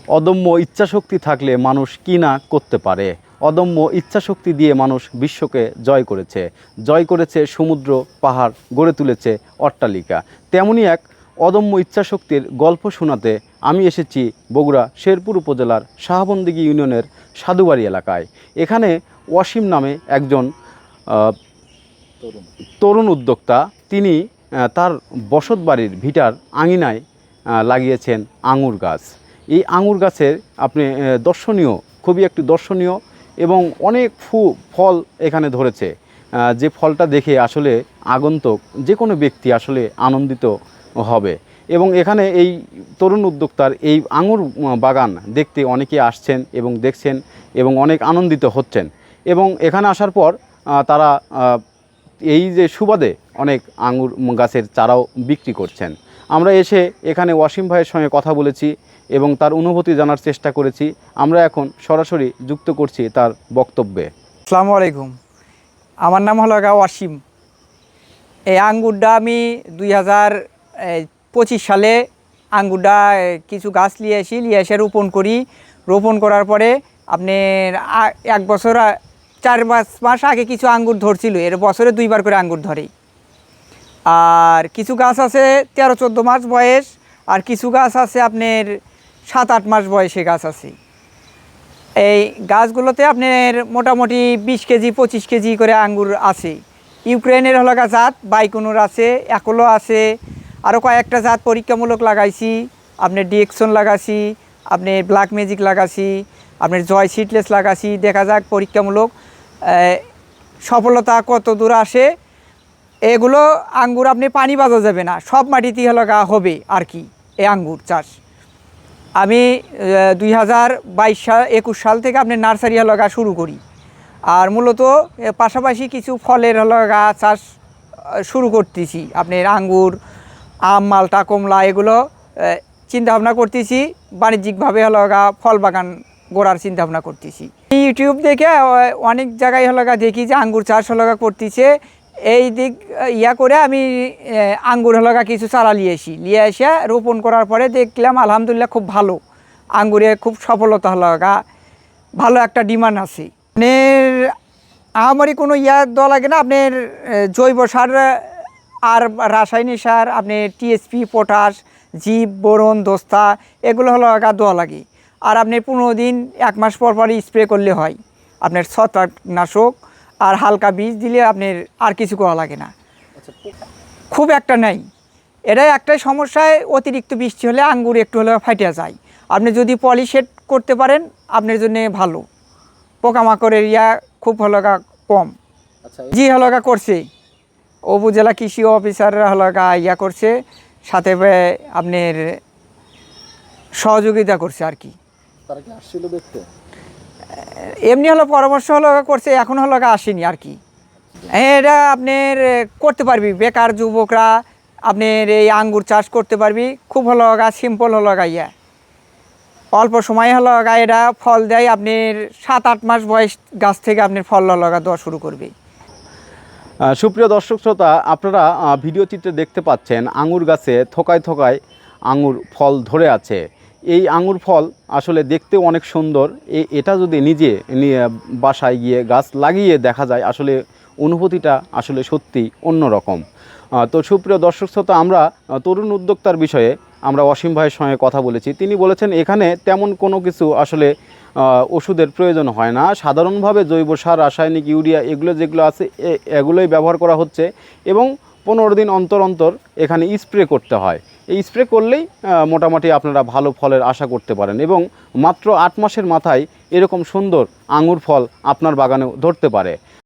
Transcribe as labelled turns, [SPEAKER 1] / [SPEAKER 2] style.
[SPEAKER 1] অদম্য ইচ্ছাশক্তি থাকলে মানুষ কি না করতে পারে। অদম্য ইচ্ছাশক্তি দিয়ে মানুষ বিশ্বকে জয় করেছে সমুদ্র পাহাড়, গড়ে তুলেছে অট্টালিকা। তেমনই এক অদম্য ইচ্ছাশক্তির গল্প শোনাতে আমি এসেছি বগুড়া শেরপুর উপজেলার শাহবন্দিগি ইউনিয়নের সাধুবাড়ি এলাকায়। এখানে ওয়াসিম নামে একজন তরুণ উদ্যোক্তা, তিনি তার বসতবাড়ির ভিটার আঙিনায় লাগিয়েছেন আঙুর গাছ। এই আঙুর গাছের আপনি দর্শনীয়, খুবই একটি দর্শনীয় এবং অনেক ফল এখানে ধরেছে, যে ফলটা দেখে আসলে আগন্তুক যে কোনো ব্যক্তি আসলে আনন্দিত হবে। এবং এখানে এই তরুণ উদ্যোক্তার এই আঙুর বাগান দেখতে অনেকে আসছেন এবং দেখছেন এবং অনেক আনন্দিত হচ্ছেন। এবং এখানে আসার পর তারা এই যে সুবাদে অনেক আঙুর গাছের চারাও বিক্রি করছেন। আমরা এসে এখানে ওয়াসিম ভাইয়ের সঙ্গে কথা বলেছি এবং তার অনুভূতি জানার চেষ্টা করেছি। আমরা এখন সরাসরি যুক্ত করছি তার বক্তব্যে।
[SPEAKER 2] আসসালামু আলাইকুম, আমার নাম হলো ওয়াসিম। এই আঙ্গুরটা আমি 2025 সালে আঙ্গুরটা কিছু গাছ নিয়ে এসে রোপণ করার পরে আপনার 1 বছর 4-5 মাস আগে কিছু আঙ্গুর ধরছিল। এর বছরে 2বার করে আঙ্গুর ধরে। আর কিছু গাছ আছে 13-14 মাস বয়স, আর কিছু গাছ আছে আপনার 7-8 মাস বয়সে গাছ আছে। এই গাছগুলোতে আপনার মোটামুটি 20 কেজি 25 কেজি করে আঙ্গুর আছে। ইউক্রেনের হলো জাত বাইকুনুর আছে, একলো আছে, আরও কয়েকটা জাত পরীক্ষামূলক লাগাইছি। আপনার ডিএক্সন লাগাছি, আপনার ব্ল্যাক ম্যাজিক লাগাছি, আপনার জয় সিডলেস লাগাছি। দেখা যাক পরীক্ষামূলক সফলতা কত দূর আসে। এগুলো আঙ্গুর আপনি পানি বাজা যাবে না, সব মাটিতেই হলো হবে আর কি এই আঙ্গুর চাষ। আমি 2021 সাল থেকে আপনি নার্সারি লগা শুরু করি। আর মূলত পাশাপাশি কিছু ফলের লগা চাষ শুরু করতেছি। আপনার আঙ্গুর, আম, মালটা, কমলা এগুলো চিন্তাভাবনা করতেছি। বাণিজ্যিকভাবে লগা ফল বাগান গড়ার চিন্তাভাবনা করতেছি। ইউটিউব দেখে অনেক জায়গায় লগা দেখি যে আঙ্গুর চাষ লগা করতেছে। এই দিক করে আমি আঙ্গুর লগা কিছু চারা নিয়ে এসে রোপণ করার পরে দেখলাম আলহামদুলিল্লাহ খুব ভালো আঙ্গুরে, খুব সফলতা লগা, ভালো একটা ডিমান্ড আছে। আপনার আমারই কোনো দেওয়া লাগে না। আপনার জৈব সার আর রাসায়নিক সার, আপনার টিএসপি, পটাশ, জিপ, বোরন, দোস্তা এগুলো লগা দেওয়া লাগে। আর আপনি 15 দিন 1 মাস পর পরই স্প্রে করলে হয়। আপনার ছত্রাকনাশক আর হালকা বীজ দিলে আপনার আর কিছু করা লাগে না, খুব একটা নাই। এটাই একটাই সমস্যায়, অতিরিক্ত বৃষ্টি হলে আঙ্গুর একটু হলে ফাইটে যায়। আপনি যদি পলিশেড করতে পারেন আপনার জন্য ভালো, পোকামাকড়ের খুব হলগা কম। জি হলগা করছে, উপজেলা কৃষি অফিসার হলগা করছে, সাথে আপনার সহযোগিতা করছে আর কি। এমনি হলো পরামর্শ করছে, এখন আসেনি আর কি। এটা আপনার করতে পারবি, বেকার যুবকরা আপনার এই আঙ্গুর চাষ করতে পারবি। খুব সিম্পল অল্প সময় এটা ফল দেয়। আপনার 7-8 মাস বয়স গাছ থেকে আপনার ফল দেওয়া শুরু করবে।
[SPEAKER 1] সুপ্রিয় দর্শক শ্রোতা, আপনারা ভিডিও চিত্রে দেখতে পাচ্ছেন আঙুর গাছে থোকায় থোকায় আঙুর ফল ধরে আছে। এই আঙুর ফল আসলে দেখতে অনেক সুন্দর। এটা যদি নিজে বাসায় গিয়ে গাছ লাগিয়ে দেখা যায়, আসলে অনুভূতিটা আসলে সত্যি অন্যরকম। তো সুপ্রিয় দর্শক শ্রোতা, আমরা তরুণ উদ্যোক্তার বিষয়ে আমরা অসীম ভাইয়ের সঙ্গে কথা বলেছি। তিনি বলেছেন এখানে তেমন কোনো কিছু আসলে ওষুধের প্রয়োজন হয় না। সাধারণভাবে জৈব সার, রাসায়নিক ইউরিয়া যেগুলো আছে এগুলোই ব্যবহার করা হচ্ছে এবং 15 দিন অন্তর অন্তর এখানে স্প্রে করতে হয়। এই স্প্রে করলেই মোটামুটি আপনারা ভালো ফলের আশা করতে পারেন এবং মাত্র 8 মাসের মাথায় এরকম সুন্দর আঙুর ফল আপনার বাগানেও ধরতে পারে।